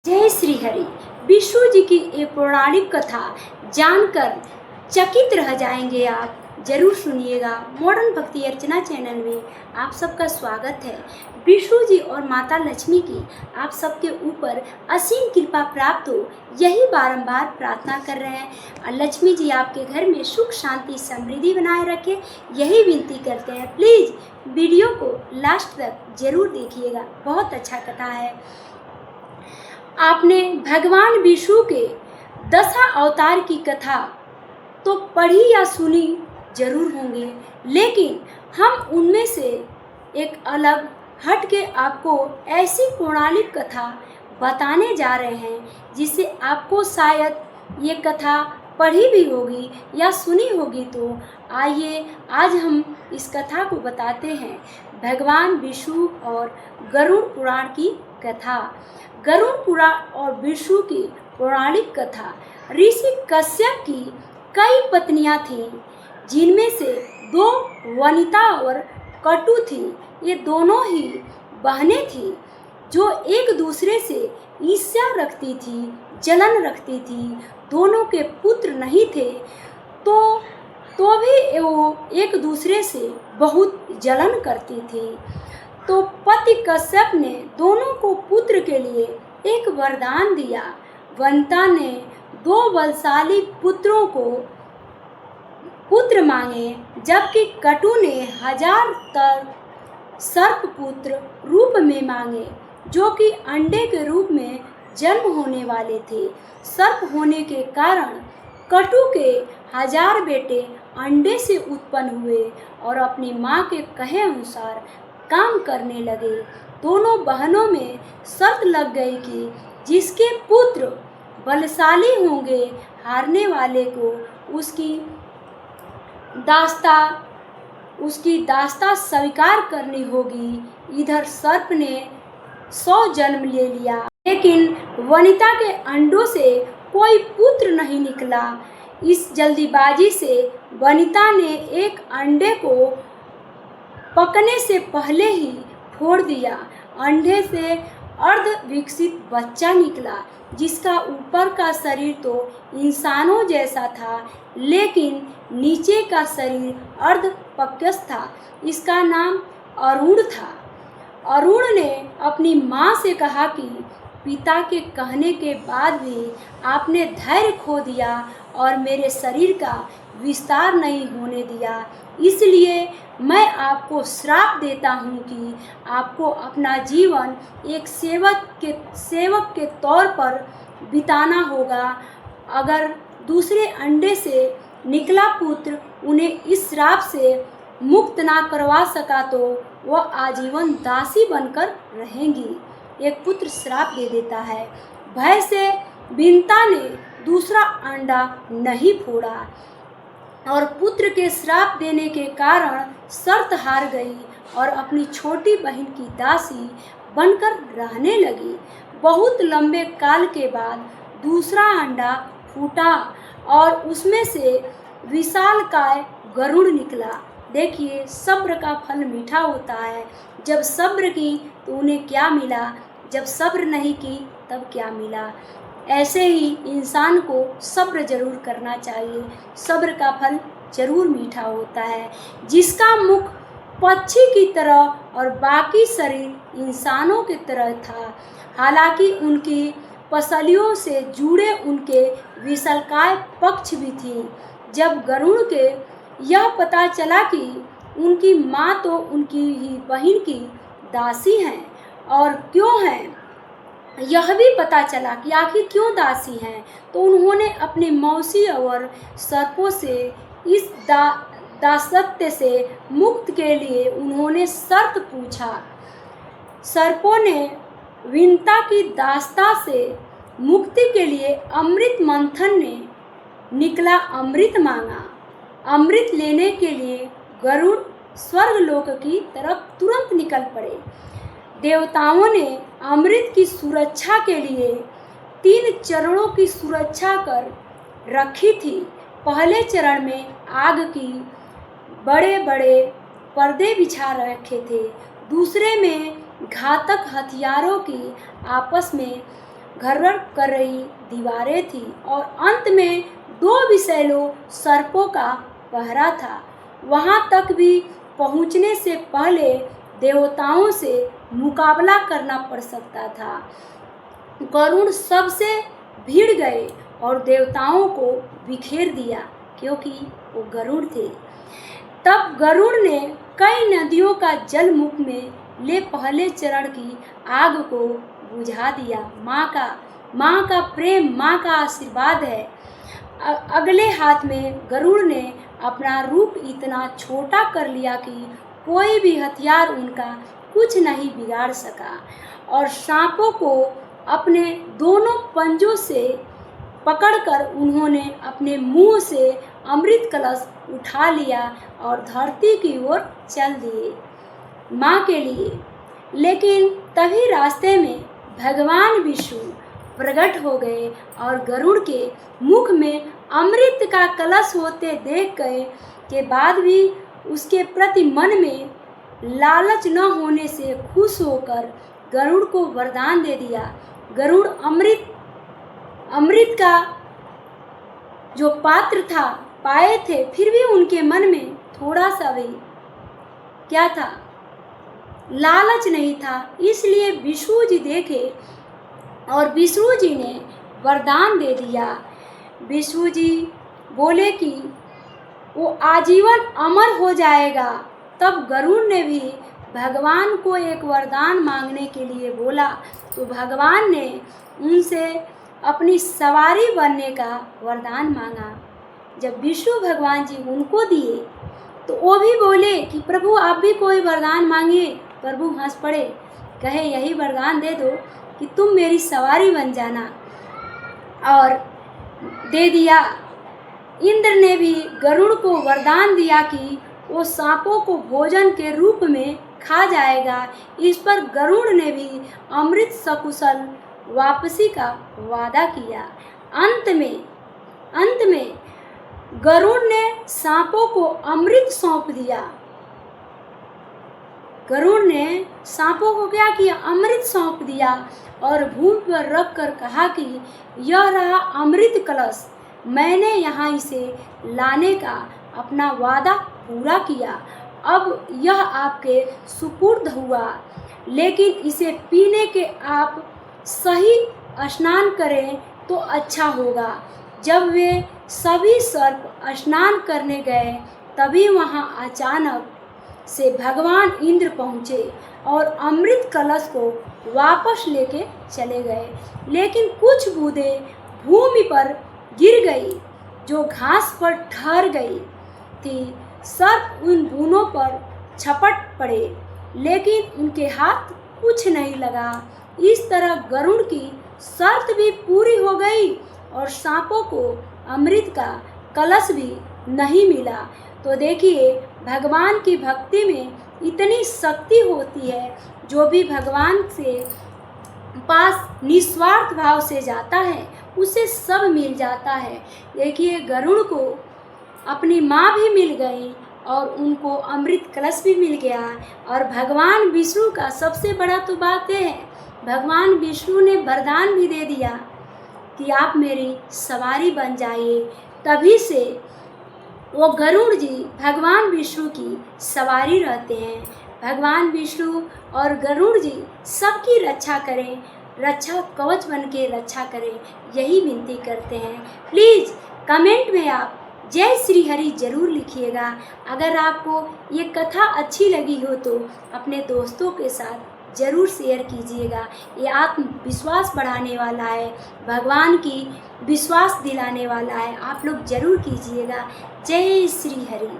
जय श्री हरि। विष्णु जी की ये पौराणिक कथा जानकर चकित रह जाएंगे आप। जरूर सुनिएगा। मॉडर्न भक्ति अर्चना चैनल में आप सबका स्वागत है। विष्णु जी और माता लक्ष्मी की आप सबके ऊपर असीम कृपा प्राप्त हो, यही बारंबार प्रार्थना कर रहे हैं। और लक्ष्मी जी आपके घर में सुख शांति समृद्धि बनाए रखे, यही विनती करते हैं। प्लीज़ वीडियो को लास्ट तक जरूर देखिएगा, बहुत अच्छा कथा है। आपने भगवान विष्णु के दशा अवतार की कथा तो पढ़ी या सुनी जरूर होंगे, लेकिन हम उनमें से एक अलग हट के आपको ऐसी पौराणिक कथा बताने जा रहे हैं जिसे आपको शायद ये कथा पढ़ी भी होगी या सुनी होगी। तो आइए आज हम इस कथा को बताते हैं। भगवान विष्णु और गरुड़ पुराण की कथा। गरुड़ पुराण और विष्णु की पौराणिक कथा। ऋषि कश्यप की कई पत्नियां थीं, जिनमें से दो वनिता और कटु थी। ये दोनों ही बहनें थीं जो एक दूसरे से ईर्ष्या रखती थी, जलन रखती थी। दोनों के पुत्र नहीं थे, तो भी वो एक दूसरे से बहुत जलन करती थी। तो पति कश्यप ने दोनों को पुत्र के लिए एक वरदान दिया। वनिता ने दो बलशाली पुत्रों को पुत्र मांगे, जबकि कटु ने 1000 सर्प पुत्र रूप में मांगे, जो कि अंडे के रूप में जन्म होने वाले थे। सर्प होने के कारण कटु के 1000 बेटे अंडे से उत्पन्न हुए और अपनी माँ के कहे अनुसार काम करने लगे। दोनों बहनों में शर्त लग गई कि जिसके पुत्र बलशाली होंगे, हारने वाले को उसकी दास्ता स्वीकार करनी होगी। इधर सर्प ने 100 जन्म ले लिया, लेकिन वनिता के अंडों से कोई पुत्र नहीं निकला। इस जल्दीबाजी से वनिता ने एक अंडे को पकने से पहले ही फोड़ दिया। अंडे से अर्ध विकसित बच्चा निकला, जिसका ऊपर का शरीर तो इंसानों जैसा था, लेकिन नीचे का शरीर अर्ध पक्यस था। इसका नाम अरुण था। अरुण ने अपनी माँ से कहा कि पिता के कहने के बाद भी आपने धैर्य खो दिया और मेरे शरीर का विस्तार नहीं होने दिया, इसलिए मैं आपको श्राप देता हूँ कि आपको अपना जीवन एक सेवक के तौर पर बिताना होगा। अगर दूसरे अंडे से निकला पुत्र उन्हें इस श्राप से मुक्त ना करवा सका तो वह आजीवन दासी बनकर रहेंगी। एक पुत्र श्राप दे देता है। भय से विंता ने दूसरा अंडा नहीं फोड़ा और पुत्र के श्राप देने के कारण शर्त हार गई और अपनी छोटी बहन की दासी बनकर रहने लगी। बहुत लंबे काल के बाद दूसरा अंडा फूटा और उसमें से विशालकाय गरुड़ निकला। देखिए, सब्र का फल मीठा होता है। जब सब्र की तो उन्हें क्या मिला, जब सब्र नहीं की तब क्या मिला। ऐसे ही इंसान को सब्र जरूर करना चाहिए। सब्र का फल जरूर मीठा होता है। जिसका मुख पक्षी की तरह और बाकी शरीर इंसानों की तरह था, हालांकि उनकी पसलियों से जुड़े उनके विशालकाय पक्ष भी थी। जब गरुड़ के यह पता चला कि उनकी माँ तो उनकी ही बहन की दासी हैं, और क्यों हैं यह भी पता चला कि आखिर क्यों दासी हैं, तो उन्होंने अपने मौसी और सर्पों से इस दासत्व से मुक्त के लिए उन्होंने शर्त पूछा। सर्पों ने विंता की दास्ता से मुक्ति के लिए अमृत मंथन ने निकला अमृत मांगा। अमृत लेने के लिए गरुड़ स्वर्गलोक की तरफ तुरंत निकल पड़े। देवताओं ने अमृत की सुरक्षा के लिए 3 चरणों की सुरक्षा कर रखी थी। पहले चरण में आग की बड़े बड़े पर्दे बिछा रखे थे। दूसरे में घातक हथियारों की आपस में घर्र कर रही दीवारें थी और अंत में 2 विषैले सर्पों का पहरा था। वहां तक भी पहुंचने से पहले देवताओं से मुकाबला करना पड़ सकता था। गरुड़ सबसे भिड़ गए और देवताओं को बिखेर दिया, क्योंकि वो गरुड़ थे। तब गरुड़ ने कई नदियों का जल मुख में ले पहले चरण की आग को बुझा दिया। माँ का प्रेम, माँ का आशीर्वाद है। अगले हाथ में गरुड़ ने अपना रूप इतना छोटा कर लिया कि कोई भी हथियार उनका कुछ नहीं बिगाड़ सका, और सांपों को अपने दोनों पंजों से पकड़कर उन्होंने अपने मुंह से अमृत कलश उठा लिया और धरती की ओर चल दिए माँ के लिए। लेकिन तभी रास्ते में भगवान विष्णु प्रकट हो गए और गरुड़ के मुख में अमृत का कलश होते देख गए के बाद भी उसके प्रति मन में लालच न होने से खुश होकर गरुड़ को वरदान दे दिया। गरुड़ अमृत का जो पात्र था पाए थे, फिर भी उनके मन में थोड़ा सा भी क्या था, लालच नहीं था। इसलिए विष्णु जी देखे और विष्णु जी ने वरदान दे दिया। विष्णु जी बोले कि वो आजीवन अमर हो जाएगा। तब गरुड़ ने भी भगवान को एक वरदान मांगने के लिए बोला, तो भगवान ने उनसे अपनी सवारी बनने का वरदान मांगा। जब विष्णु भगवान जी उनको दिए तो वो भी बोले कि प्रभु आप भी कोई वरदान मांगिए। प्रभु हंस पड़े, कहे यही वरदान दे दो कि तुम मेरी सवारी बन जाना, और दे दिया। इंद्र ने भी गरुड़ को वरदान दिया कि वो सांपों को भोजन के रूप में खा जाएगा। इस पर गरुड़ ने भी अमृत सकुशल वापसी का वादा किया। अंत में गरुड़ ने सांपों को अमृत सौंप दिया। गरुड़ ने सांपों को क्या किया, अमृत सौंप दिया और भूमि पर रख कर कहा कि यह रहा अमृत कलश, मैंने यहाँ इसे लाने का अपना वादा पूरा किया। अब यह आपके सुपुर्द हुआ, लेकिन इसे पीने के आप सही स्नान करें तो अच्छा होगा। जब वे सभी सर्प स्नान करने गए तभी वहाँ अचानक से भगवान इंद्र पहुँचे और अमृत कलश को वापस लेके चले गए। लेकिन कुछ बूंदें भूमि पर गिर गई जो घास पर ठहर गई थी। सर्प उन बूंदों पर झपट पड़े, लेकिन उनके हाथ कुछ नहीं लगा। इस तरह गरुड़ की शर्त भी पूरी हो गई और सांपों को अमृत का कलश भी नहीं मिला। तो देखिए, भगवान की भक्ति में इतनी शक्ति होती है। जो भी भगवान से पास निस्वार्थ भाव से जाता है उसे सब मिल जाता है। देखिए, गरुड़ को अपनी माँ भी मिल गई और उनको अमृत कलश भी मिल गया। और भगवान विष्णु का सबसे बड़ा तो बात है, भगवान विष्णु ने वरदान भी दे दिया कि आप मेरी सवारी बन जाइए। तभी से वो गरुड़ जी भगवान विष्णु की सवारी रहते हैं। भगवान विष्णु और गरुड़ जी सबकी रक्षा करें, रक्षा कवच बन के रक्षा करें, यही विनती करते हैं। प्लीज़ कमेंट में आप जय श्री हरि जरूर लिखिएगा। अगर आपको ये कथा अच्छी लगी हो तो अपने दोस्तों के साथ ज़रूर शेयर कीजिएगा। ये आत्मविश्वास बढ़ाने वाला है, भगवान की विश्वास दिलाने वाला है। आप लोग ज़रूर कीजिएगा। जय श्री हरि।